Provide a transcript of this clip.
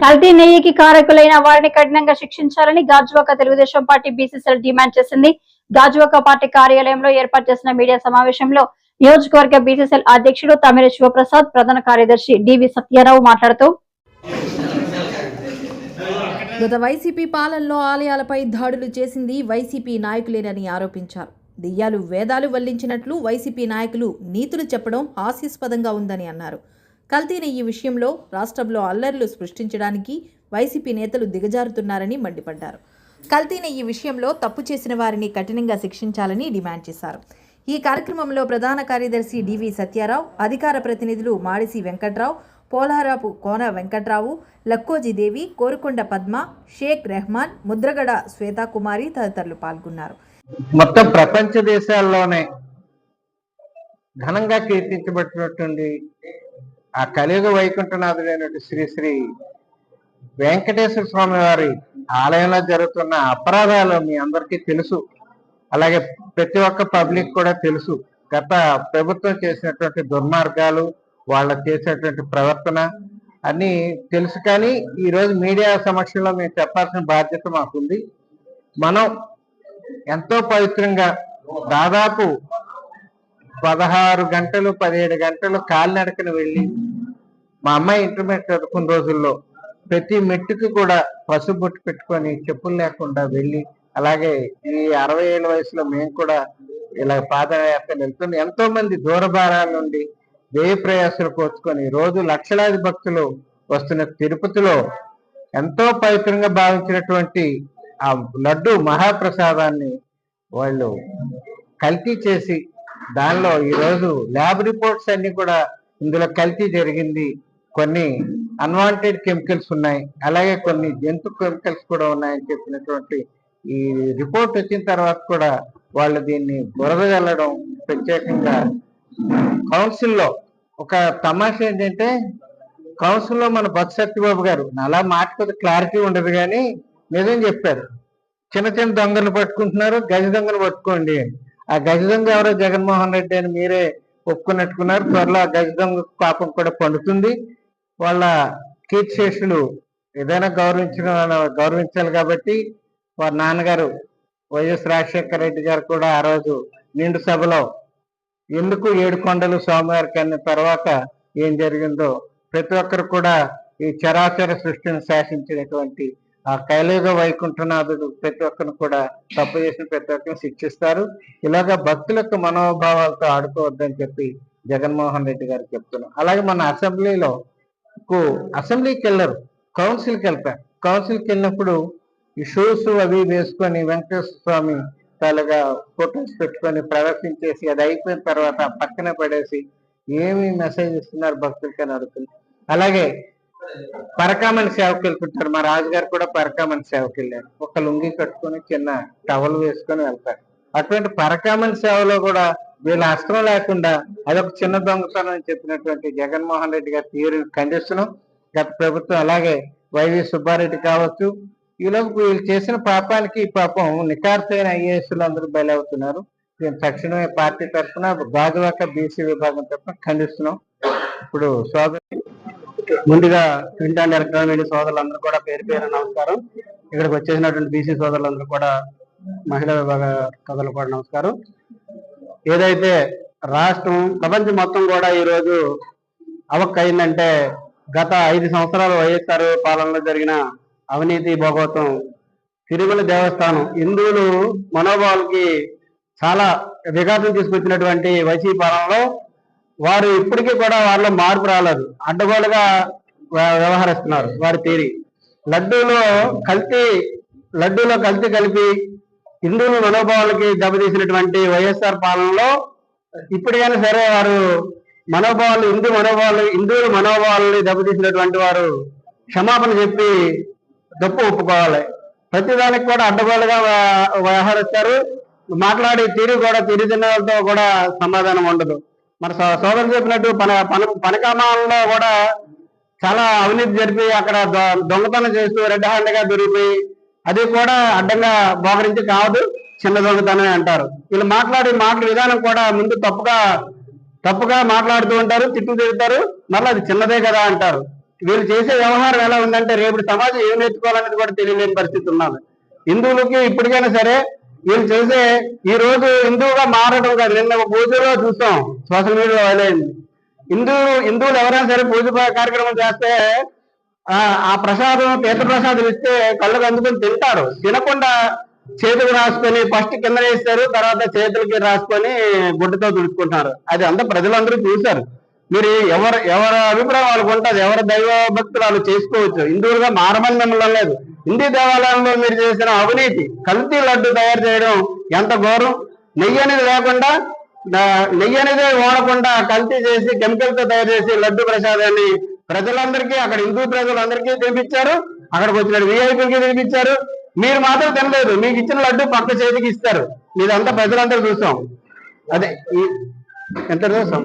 కల్తీ నెయ్యికి కారకులైన వారిని కఠినంగా శిక్షించాలని Gajuwaka Telugu Desam party BCCL demand చేసింది. గాజువాక పార్టీ కార్యాలయంలో ఏర్పాటు చేసిన మీడియా సమావేశంలో నియోజకవర్గ బీసీసీఎల్ అధ్యక్షుడు తమిళ శివప్రసాద్, ప్రధాన కార్యదర్శి డివి సత్యారావు మాట్లాడుతూ గత వైసీపీ పాలనలో ఆలయాలపై దాడులు చేసింది వైసీపీ నాయకులేనని ఆరోపించారు. దెయ్యాలు వేదాలు వల్లించినట్లు వైసీపీ నాయకులు నీతులు చెప్పడం హాస్యాస్పదంగా ఉందని అన్నారు. కల్తీ నెయ్యి విషయంలో రాష్ట్రంలో అల్లర్లు సృష్టించడానికి వైసీపీ నేతలు దిగజారుతున్నారని మండిపడ్డారు. కల్తీ నెయ్యి విషయంలో తప్పు చేసిన వారిని కఠినంగా శిక్షించాలని డిమాండ్ చేశారు. ఈ కార్యక్రమంలో ప్రధాన కార్యదర్శి డివి సత్యారావు, అధికార ప్రతినిధులు మాడిసి వెంకట్రావు, పోలారాపు కోన వెంకట్రావు, లక్కోజిదేవి, కోరుకొండ పద్మ, షేక్ రెహమాన్, ముద్రగడ శ్వేతాకుమారి తదితరులు పాల్గొన్నారు. మొత్తం ప్రపంచ దేశాల్లోనే ఘనంగా కీర్తించబడినటువంటి ఆ కలియుగ వైకుంఠనాథుడైనటువంటి శ్రీ శ్రీ వెంకటేశ్వర స్వామి వారి ఆలయంలో జరుగుతున్న అపరాధాలు మీ అందరికీ తెలుసు. అలాగే ప్రతి ఒక్క పబ్లిక్ కూడా తెలుసు. గత ప్రభుత్వం చేసినటువంటి దుర్మార్గాలు, వాళ్ళ చేసేటువంటి ప్రవర్తన అన్ని తెలుసు. కానీ ఈరోజు మీడియా సమక్షంలో మేము చెప్పాల్సిన బాధ్యత మాకుంది. మనం ఎంతో పవిత్రంగా దాదాపు 16 గంటలు 17 గంటలు కాలినడకను వెళ్ళి, మా అమ్మాయి ఇంటర్మీడియట్ చదువుకున్న రోజుల్లో ప్రతి మెట్టుకు కూడా పసుపు బొట్టు పెట్టుకొని చెప్పులు లేకుండా వెళ్ళి, అలాగే ఈ 60 ఏళ్ళ వయసులో మేము కూడా ఇలా పాదయాత్ర వెళ్తున్నాం. ఎంతో మంది దూరభారాల నుండి వ్యయ ప్రయాసాలు కోర్చుకొని రోజు లక్షలాది భక్తులు వస్తున్న తిరుపతిలో ఎంతో పవిత్రంగా భావించినటువంటి ఆ లడ్డు మహాప్రసాదాన్ని వాళ్ళు కల్తీ చేసి, దానిలో ఈరోజు ల్యాబ్ రిపోర్ట్స్ అన్ని కూడా ఇందులో కల్తీ జరిగింది, కొన్ని అన్వాంటెడ్ కెమికల్స్ ఉన్నాయి, అలాగే కొన్ని జంతు కెమికల్స్ కూడా ఉన్నాయని చెప్పినటువంటి ఈ రిపోర్ట్ వచ్చిన తర్వాత కూడా వాళ్ళు దీన్ని బురద చల్లడం. ప్రత్యేకంగా కౌన్సిల్లో ఒక తమాషా ఏంటంటే, కౌన్సిల్లో మన బొత్స సత్యబాబు గారు అలా మాట కొద్ది క్లారిటీ ఉండదు కానీ నిజం చెప్పారు. చిన్న చిన్న దొంగలు పట్టుకుంటున్నారు, గజ దొంగలు పట్టుకోండి. ఆ గజ దొంగ ఎవరో జగన్మోహన్ రెడ్డి అని మీరే ఒప్పుకున్నట్టుకున్నారు. త్వరలో ఆ గజ దొంగ పాపం కూడా పండుతుంది. వాళ్ళ కీర్తిశేషులు ఏదైనా గౌరవించాలి కాబట్టి వారి నాన్నగారు వైఎస్ రాజశేఖర రెడ్డి గారు కూడా ఆ రోజు నిండు సభలో ఎందుకు 7 కొండలు స్వామివారికి అన్న తర్వాత ఏం జరిగిందో ప్రతి ఒక్కరు కూడా ఈ చరాచర సృష్టిని శాసించినటువంటి ఆ కైలాస వైకుంఠనాథుడు ప్రతి ఒక్కరిని కూడా తప్పు చేసిన ప్రతి ఒక్కరిని శిక్షిస్తారు. ఇలాగా భక్తులకు మనోభావాలతో ఆడుకోవద్దని చెప్పి జగన్మోహన్ రెడ్డి గారు చెప్తున్నాం. అలాగే మన అసెంబ్లీకి వెళ్ళరు, కౌన్సిల్కి వెళ్తారు. కౌన్సిల్కి వెళ్ళినప్పుడు ఈ షూస్ అవి వేసుకొని వెంకటేశ్వర స్వామి తాలుగా ఫొటోస్ పెట్టుకొని ప్రదర్శించేసి అది అయిపోయిన తర్వాత పక్కన పడేసి ఏమి మెసేజ్ ఇస్తున్నారు భక్తులకి అని అడుగుతున్నారు. అలాగే పరకామణి సేవకు వెళ్తుంటారు. మా రాజుగారు కూడా పరకామణి సేవకు వెళ్ళారు. ఒక లుంగి కట్టుకొని చిన్న టవల్ వేసుకొని వెళ్తారు. అటువంటి పరకామణి సేవలో కూడా వీళ్ళ అస్త్రం లేకుండా అదొక చిన్న దొంగతనం అని చెప్పినటువంటి జగన్మోహన్ రెడ్డి గారి తీరుని ఖండిస్తున్నాం. గత ప్రభుత్వం అలాగే వైవి సుబ్బారెడ్డి కావచ్చు, ఈలోపు వీళ్ళు చేసిన పాపానికి పాపం నికార్సైన ఐఏఎస్లు అందరూ బయలవుతున్నారు. దీని తక్షణమే పార్టీ తరఫున గాజువాక బీసీ విభాగం తరఫున ఖండిస్తున్నాం. ఇప్పుడు ముందుగా ప్రింట్ అండ్ ఎలక్ట్రానిక్ మీడియా సోదరులందరూ కూడా పేరు పేరు నమస్కారం. ఇక్కడికి వచ్చేసినటువంటి బీసీ సోదరులందరూ కూడా, మహిళా విభాగ సోదరులు కూడా నమస్కారం. ఏదైతే రాష్ట్రం ప్రపంచం మొత్తం కూడా ఈరోజు అవక్కయిందంటే గత 5 సంవత్సరాలు వైఎస్ఆర్ పాలనలో జరిగిన అవినీతి భోగోతం, తిరుమల దేవస్థానం హిందువులు మనోభావాలకి చాలా విఘాతం తీసుకొచ్చినటువంటి వైసీపీ పాలనలో వారు ఇప్పటికీ కూడా వాళ్ళలో మార్పు రాలేదు. అడ్డగోలుగా వ్యవహరిస్తున్నారు. వారి తీరి లడ్డూలో కల్తీ కలిపి హిందువుల మనోభావాలకి దెబ్బతీసినటువంటి వైఎస్ఆర్ పాలనలో ఇప్పటికైనా సరే వారు హిందువుల మనోభావాలని దెబ్బతీసినటువంటి వారు క్షమాపణ చెప్పి తప్పు ఒప్పుకోవాలి. ప్రతిదానికి కూడా అడ్డగోలుగా వ్యవహరిస్తారు. మాట్లాడే తీరు కూడా తిరిగినతో కూడా సమాధానం ఉండదు. మన సోదరులు చెప్పినట్టు పనకామాలలో కూడా చాలా అవినీతి జరిపి అక్కడ దొంగతనం చేస్తూ రెడ్ హ్యాండ్ గా దొరికిపోయి అది కూడా అడ్డంగా బోకరించి కావద్దు, చిన్న దొంగతనమే అంటారు. వీళ్ళు మాట్లాడే మాటల విధానం కూడా ముందు తప్పుగా మాట్లాడుతూ ఉంటారు, తిట్టు తిరుగుతారు, మళ్ళీ అది చిన్నదే కదా అంటారు. వీళ్ళు చేసే వ్యవహారం ఎలా ఉందంటే రేపు సమాజం ఏం నేర్చుకోవాలనేది కూడా తెలియలేని పరిస్థితి ఉన్నది. హిందువులకి ఇప్పటికైనా సరే వీళ్ళు చేసే ఈ రోజు హిందువుగా మారడం కాదు. నిన్న ఒక పూజలో చూసాం, సోషల్ మీడియాలో వైలైంది. హిందువులు ఎవరైనా సరే పూజ కార్యక్రమం చేస్తే ఆ ప్రసాదం తీర్థ ప్రసాదం ఇస్తే కళ్ళకు అందుకొని తింటారు. తినకుండా చేతులు రాసుకొని ఫస్ట్ కింద వేస్తారు, తర్వాత చేతులకి రాసుకొని గుడ్డతో తుడుచుకుంటున్నారు. అది అంతా ప్రజలందరూ చూశారు. మీరు ఎవరి అభిప్రాయం వాళ్ళకు ఉంటుంది, ఎవరి దైవ భక్తులు వాళ్ళు చేసుకోవచ్చు. హిందువులుగా మారమని మిమ్మల్ని లేదు. హిందీ దేవాలయంలో మీరు చేసిన అవినీతి, కల్తీ లడ్డు తయారు చేయడం ఎంత ఘోరం. నెయ్యి అనేది లేకుండా, నెయ్యి అనేది వాడకుండా కల్తీ చేసి కెమికల్ తో తయారు చేసి లడ్డు ప్రసాదాన్ని ప్రజలందరికీ, అక్కడ హిందూ ప్రజలందరికీ తినిపించారు, అక్కడికి వచ్చిన విఐపీలకి తినిపించారు. మీరు మాత్రం తినలేదు. మీకు ఇచ్చిన లడ్డు పక్క చేతికి ఇస్తారు. ఇదంతా ప్రజలందరూ చూసాం. అదే ఎంత చూసాం.